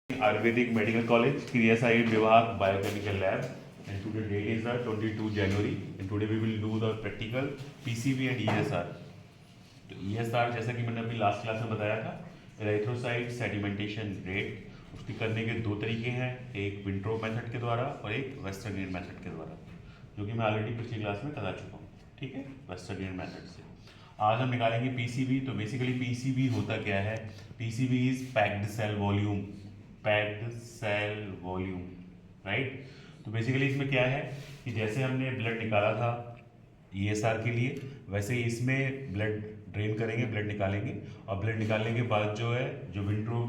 Ayurvedic Medical College, Kriya Sai Vivag Biochemical Lab, and today date is the 22 January, and today we will do the practical PCV and ESR. तो ESR जैसा कि मैंने अभी last class में बताया था, erythrocyte sedimentation rate, उसकी करने के दो तरीके हैं, एक विंट्रोप मेथड के द्वारा और एक वेस्टरगार्ड मेथड के द्वारा, जो कि मैं ऑलरेडी पिछली क्लास में बता चुका हूँ. ठीक है, वेस्टरगार्ड मेथड से आज हम निकालेंगे पीसीबी. तो बेसिकली पीसीबी होता क्या है? PCV is packed cell volume, packed cell volume, right. तो बेसिकली इसमें क्या है कि जैसे हमने ब्लड निकाला था ईएसआर के लिए, वैसे ही इसमें ब्लड ड्रेन करेंगे, ब्लड निकालेंगे, और ब्लड निकालने के बाद जो है जो विंट्रो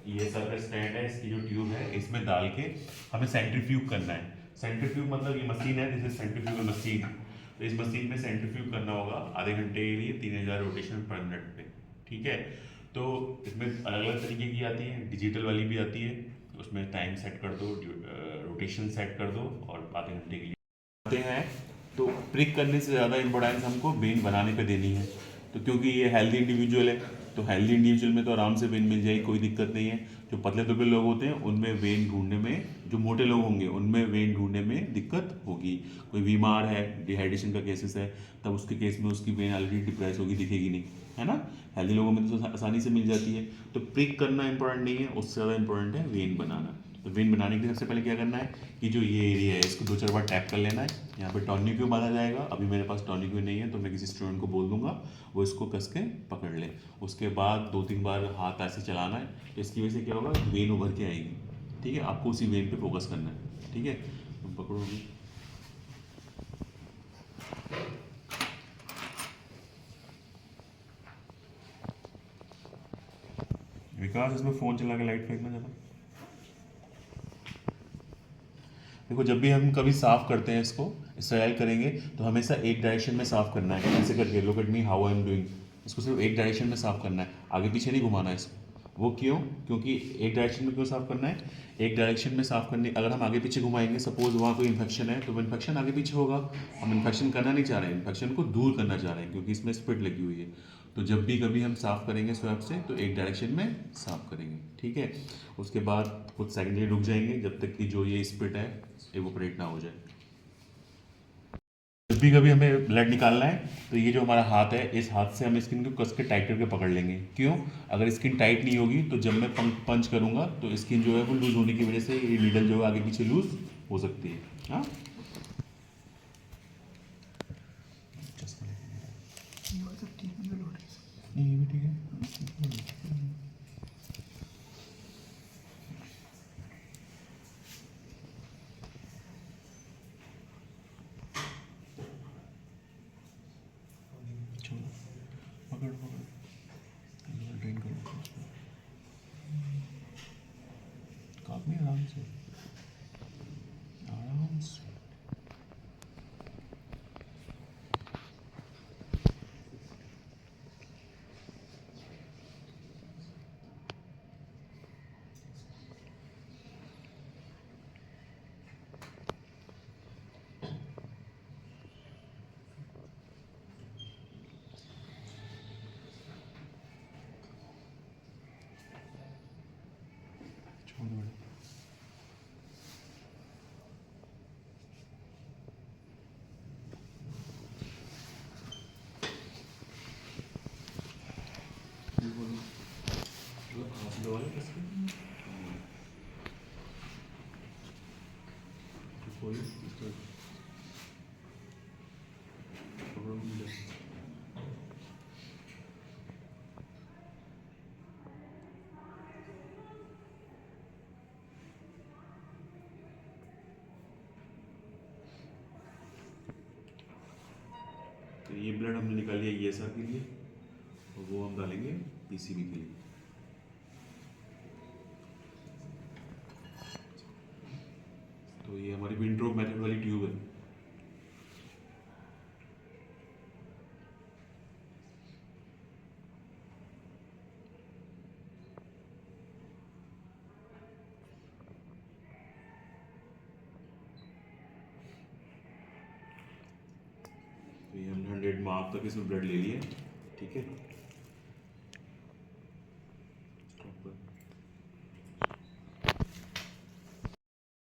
ईएसआर का स्टैंड है, इसकी जो ट्यूब है, इसमें डाल के हमें सेंट्रीफ्यूग करना है. सेंट्रीफ्यूग मतलब ये मशीन है, जैसे सेंट्रीफ्यूगल मशीन. तो इस मशीन में सेंट्रीफ्यूग करना होगा आधे घंटे के लिए 3000 रोटेशन पर मिनट पे. ठीक है. तो इसमें अलग अलग तरीके की आती है, डिजिटल वाली भी आती है, उसमें टाइम सेट कर दो, रोटेशन सेट कर दो और आधे घंटे के लिए आते हैं. तो प्रिक करने से ज़्यादा इम्पोर्टेंस हमको वेन बनाने पे देनी है. तो क्योंकि ये हेल्दी इंडिविजुअल है, तो हेल्दी इंडिविजुअल में तो आराम से वेन मिल जाएगी, कोई दिक्कत नहीं है. जो पतले दुबले लोग होते हैं उनमें वेन ढूंढने में, जो मोटे लोग होंगे उनमें वेन ढूंढने में दिक्कत होगी. कोई बीमार है, डिहाइड्रेशन का केसेस है, तब उसके केस में उसकी वेन ऑलरेडी डिप्रेस होगी, दिखेगी नहीं, है ना. हेल्दी लोगों में तो आसानी से मिल जाती है. तो प्रिक करना इंपॉर्टेंट नहीं है, उससे ज़्यादा इंपॉर्टेंट है वेन बनाना. तो वेन बनाने के लिए सबसे पहले क्या करना है कि जो ये एरिया है इसको 2-4 बार टैप कर लेना है. यहाँ पे टॉर्निक्यू बांधा जाएगा. अभी मेरे पास टॉर्निक्यू नहीं है, तो मैं किसी स्टूडेंट को बोल दूंगा वो इसको कस के पकड़ ले. उसके बाद 2-3 बार हाथ ऐसे चलाना है. तो इसकी वजह से क्या होगा, वेन उभर के आएगी. ठीक है, आपको उसी वेन पे फोकस करना है. ठीक है, तुम पकड़ोगे. विकास, इसमें फ़ोन चला के लाइट फेंकना ज़्यादा. देखो, जब भी हम कभी साफ़ करते हैं, इसको स्टेराइल करेंगे तो हमेशा एक डायरेक्शन में साफ़ करना है. ऐसे करके look at me how I am doing. इसको सिर्फ एक डायरेक्शन में साफ़ करना है, आगे पीछे नहीं घुमाना है इसको. वो क्यों? क्योंकि एक डायरेक्शन में क्यों साफ़ करना है? एक डायरेक्शन में साफ़ करने, अगर हम आगे पीछे घुमाएंगे, सपोज वहाँ कोई इन्फेक्शन है, तो वो इन्फेक्शन आगे पीछे होगा. हम इन्फेक्शन करना नहीं चाह रहे हैं, इन्फेक्शन को दूर करना चाह रहे हैं, क्योंकि इसमें स्पिट लगी हुई है. तो जब भी कभी हम साफ़ करेंगे स्वैप से, तो एक डायरेक्शन में साफ़ करेंगे. ठीक है. उसके बाद कुछ सेकंड के लिए रुक जाएंगे, जब तक कि जो ये स्पिट है एवोपरेट ना हो जाए. जब भी कभी हमें ब्लड निकालना है, तो ये जो हमारा हाथ है, इस हाथ से हम स्किन को कस के टाइट करके पकड़ लेंगे. क्यों? अगर स्किन टाइट नहीं होगी तो जब मैं पंच करूँगा तो स्किन जो है वो लूज़ होने की वजह से ये नीडल जो है आगे पीछे लूज़ हो सकती है. हाँ, नहीं ये भी ठीक है. छोड़ो, पकड़ पकड़ ड्रेन करो. काफ़ी आराम से, आराम से. छोड़ दो. तो ये ब्लड हमने निकाल लिया ईएसआर के लिए, और वो हम डालेंगे पीसीबी के लिए. तो ये हमारी विंट्रोप मेथड वाली ट्यूब है. तो ये हमने 100 मार्क तक इसमें ब्लड ले लिया. ठीक है.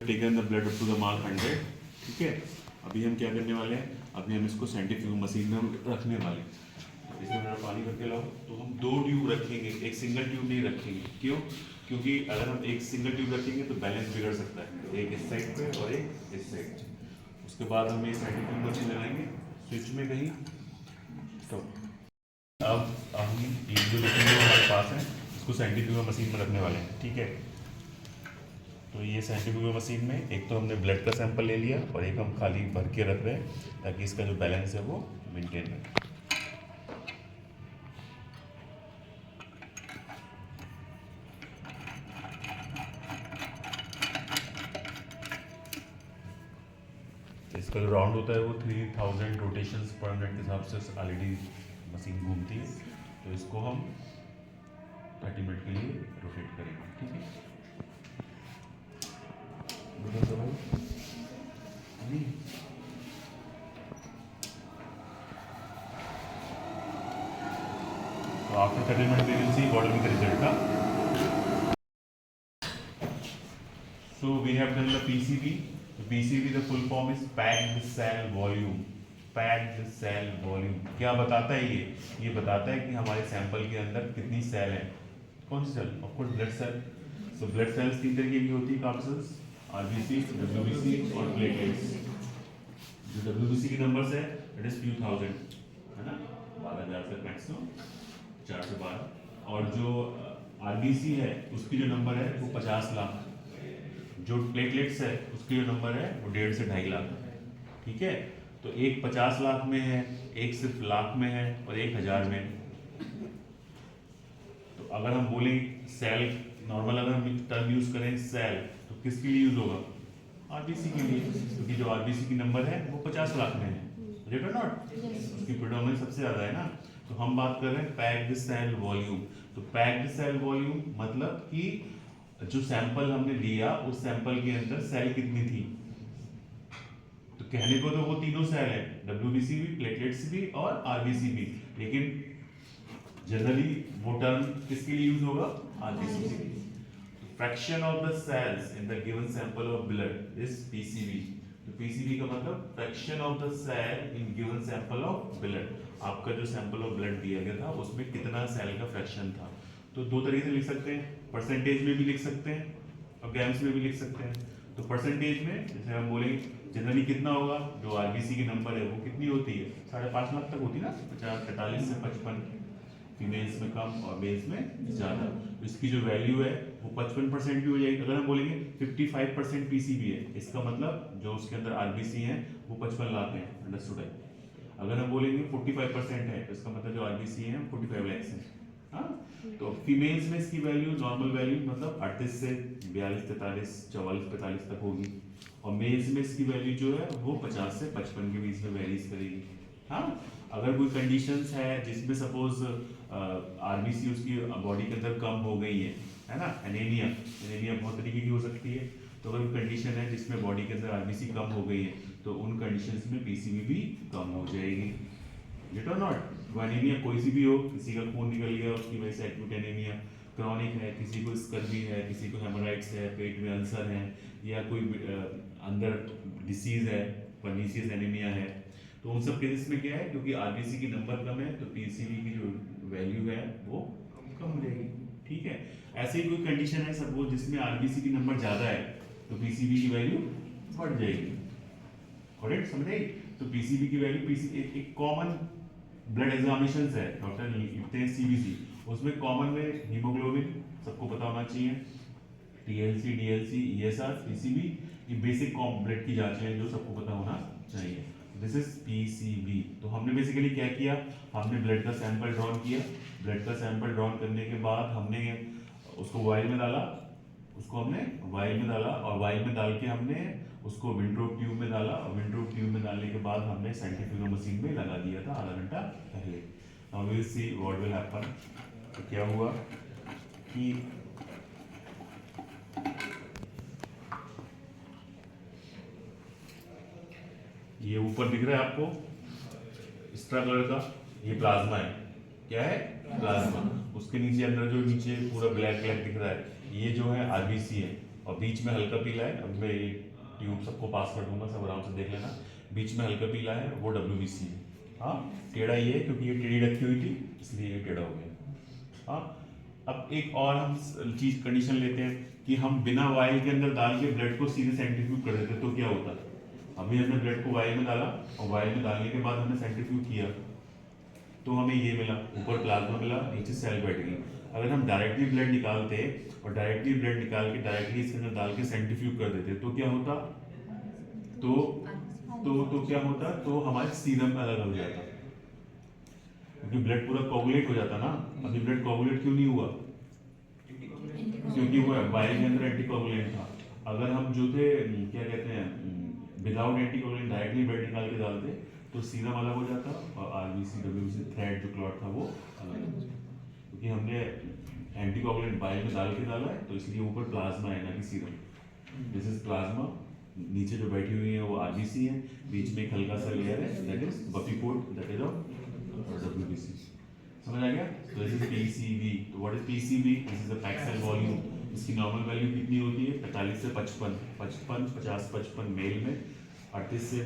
Taken the blood up to the mark 100। ठीक है, अभी हम क्या करने वाले हैं, अभी हम इसको सेंट्रीफ्यूगल मशीन में रखने वाले हैं। इसमें मेरा पानी करके लाओ। तो हम 2 ट्यूब रखेंगे, एक सिंगल ट्यूब नहीं रखेंगे। क्यों? क्योंकि अगर हम एक सिंगल ट्यूब रखेंगे तो बैलेंस बिगड़ सकता है, एक इस साइड पे और एक इस साइड। उसके बाद हम ये सेंट्रीफ्यूगल मशीन लगाएंगे स्विच में कहीं। तो अब हम ये जो रखेंगे हमारे पास है, इसको सेंट्रीफ्यूगल मशीन में रखने वाले हैं। ठीक है, तो ये सेंट्रीफ्यूगल मशीन में एक तो हमने ब्लड का सैंपल ले लिया और एक हम खाली भर के रख रहे हैं ताकि इसका जो बैलेंस है वो मेंटेन रहे। तो इसका जो राउंड होता है वो 3000 रोटेशंस पर मिनट के हिसाब से ऑलरेडी मशीन घूमती है। तो इसको हम 30 मिनट के लिए रोटेट करेंगे। ठीक है, तो after 30 minute we will see what will be the result. So we have done the PCB. The PCB the full form is packed cell volume. Packed cell volume क्या बताता है ये बताता है कि हमारे सैंपल के अंदर कितनी सेल है। कौन सी cell? Of course blood cell. So blood cells 3 तरीके की होती है, कार्ड सेल्स, आरबीसी, डब्ल्यूबीसी और प्लेटलेट्स। जो डब्ल्यूबीसी की नंबर्स है इट इज 2000, है ना, 12000 से मैक्सिमम 412। और जो आरबीसी है उसकी जो नंबर है वो 50 लाख। जो प्लेटलेट्स है उसकी जो नंबर है वो 1.5 से 2.5 लाख। ठीक है, तो एक 50 लाख में है, एक सिर्फ लाख में है और एक 1000 में है। तो अगर हम बोले सेल, नॉर्मल अगर हम टर्म यूज करें सेल, तो किसके लिए यूज होगा? आरबीसी के लिए, क्योंकि जो आरबीसी की नंबर है वो 50 लाख में है। राइट और नॉट? उसकी प्रेडोमिनेंस सबसे ज्यादा है ना। तो हम बात कर रहे हैं पैक्ड सेल वॉल्यूम। तो पैक्ड सेल वॉल्यूम मतलब कि जो सैंपल हमने लिया उस सैंपल के अंदर सेल कितनी थी। तो कहने को तो वो तीनों सेल है, डब्ल्यूबीसी भी, प्लेटलेट्स भी और आरबीसी भी, लेकिन जनरली वो टर्म किसके लिए यूज होगा? आरबीसी के लिए। Fraction of the cells in the given sample of blood is PCV. तो पीसीबी का मतलब fraction of the cell in given sample of blood. आपका जो सैंपल ऑफ ब्लड दिया गया था उसमें कितना सेल का फ्रैक्शन था। तो 2 तरीके से लिख सकते हैं, परसेंटेज में भी लिख सकते हैं और ग्राम्स में भी लिख सकते हैं। तो परसेंटेज में जैसे हम बोलेंगे जनरली कितना होगा, जो आरबीसी की नंबर है वो कितनी होती है? 5.5 लाख तक होती है ना, 50, 45 से 55। फीमेल्स में कम और मेल्स में ज़्यादा। तो इसकी जो वैल्यू है वो 55% भी हो जाएगी। अगर हम बोलेंगे 55% पीसीबी है, इसका मतलब जो उसके अंदर आरबीसी है वो 55 लाख है। अंडरस्टूड है? अगर हम बोलेंगे 45% है, तो इसका मतलब जो आरबीसी है 45 लाख है। हाँ, तो फीमेल्स में इसकी वैल्यू, नॉर्मल वैल्यू मतलब 38 से 42, 43, 44, 45 तक होगी। और मेल्स में इसकी वैल्यू जो है वो 50 से 55 के बीच में वेरीज करेगी। हाँ, अगर कोई कंडीशंस है जिसमें सपोज आरबीसी उसकी बॉडी के अंदर कम हो गई है ना, एनीमिया बहुत तरीके की हो सकती है। तो अगर कोई कंडीशन है जिसमें बॉडी के अंदर आरबीसी कम हो गई है तो उन कंडीशंस में पीसीबी भी कम हो जाएगी। इट और नॉट? एनीमिया कोई सी भी हो, किसी का खून निकल गया उसकी वजह से एक्यूट एनीमिया, क्रॉनिक है, किसी को स्कर्वी है, किसी को हेमोराइड्स है, पेट में अल्सर है, या कोई अंदर डिसीज है, पर्नीशियस एनीमिया है, तो उन सब केसेस में क्या है, क्योंकि आरबीसी की नंबर कम है तो पीसीबी की जो वैल्यू है वो कम हो जाएगी। ठीक है, ऐसे ही कोई कंडीशन है सपोज जिसमें आरबीसी की नंबर ज्यादा है तो पीसीबी की वैल्यू बढ़ जाएगी। करेक्ट? समझे? तो पीसीबी की वैल्यू, एक कॉमन ब्लड एग्जामिनेशंस है, डॉक्टर लिखते हैं सीबीसी, उसमें कॉमन में हीमोग्लोबिन सबको पता होना चाहिए, टीएलसी, डीएलसी, ईएसआर, पीसीबी, ये बेसिक ब्लड की जांच है जो सबको पता होना चाहिए। This is PCV. तो हमने बेसिकली क्या किया, हमने ब्लड का सैंपल ड्रॉन किया। ब्लड का सैंपल ड्रॉन करने के बाद हमने उसको वाइल में डाला, और वाइल में डाल के हमने उसको विंड्रोप ट्यूब में डाला, और विंड्रोप ट्यूब में डालने के बाद हमने सेंट्रीफ्यूगल मशीन में लगा दिया था आधा घंटा पहले। Now we will see what will happen. तो क्या हुआ कि ये ऊपर दिख रहा है आपको एक्स्ट्रा कलर का, ये प्लाज्मा है। क्या है? प्लाज्मा। उसके नीचे अंदर जो नीचे पूरा ब्लैक ब्लैक दिख रहा है ये जो है आरबीसी है। और बीच में हल्का पीला है। अब मैं ये ट्यूब सबको पास कर दूंगा, सब आराम से देख लेना। बीच में हल्का पीला है वो WBC है। हाँ, टेढ़ा ये है क्योंकि ये टेढ़ी रखी हुई थी इसलिए ये टेढ़ा हो गया। हाँ, अब एक और हम चीज कंडीशन लेते हैं कि हम बिना वायल के अंदर डाल के ब्लड को सीधे सेंट्रीफ्यूज कर देते तो क्या होता। अभी हमने ब्लड को वायल में डाला और वायल में डालने के बाद हमने सेंट्रीफ्यूज किया तो हमें ये मिला, ऊपर प्लाज्मा मिला, नीचे सेल बैठ गई। अगर हम डायरेक्टली ब्लड निकालते और डायरेक्टली ब्लड निकाल के डायरेक्टली इसके अंदर डाल के सेंट्रीफ्यूज कर देते तो क्या होता, तो क्या होता, तो हमारे सीरम में अलग हो जाता क्योंकि ब्लड पूरा कोगुलेट हो जाता ना। अभी ब्लड कोगुलेट क्यों नहीं हुआ, क्योंकि वो वायल के अंदर एंटीकोगुलेंट था। अगर हम जो थे क्या कहते हैं विदाउट एंटीकोगुलेंट डायरेक्टली ब्लड निकाल के डालते तो सीरम अलग हो जाता और RBC WBC थ्रेड जो क्लॉट था वो अलग हो जाता, क्योंकि हमने एंटीकोगुलेंट वायल में डाल के डाला है तो इसलिए ऊपर प्लाज्मा है ना कि सीरम। दिस इज प्लाज्मा, नीचे जो बैठी हुई है वो RBC है, बीच में एक हल्का सा लेयर है that is buffy coat, that is WBC। समझ आ गया? तो दिस इज PCV। तो what is PCV? This is the pack cell volume. इसकी नॉर्मल वैल्यू कितनी होती है? 45 से 55, 55 50 55 मेल में, 38 से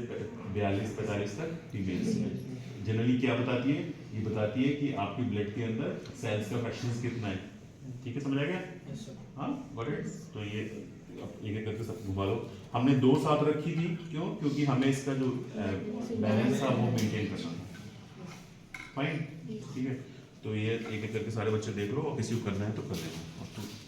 42 45 तक फीमेल्स में। जनरली क्या बताती है? ये बताती है कि आपकी ब्लड के अंदर सेल्स का फ्रैक्शन कितना है। ठीक है, समझ आ गया? हाँ, गॉट इट। तो ये एक एक करके सब घुमा लो। हमने 2 साथ रखी थी, क्यों? क्योंकि हमें इसका जो बैलेंस था वो मेंटेन करना था। फाइन, ठीक है। तो ये एक एक करके सारे बच्चे देख लो और किसी को करना है तो कर लेना।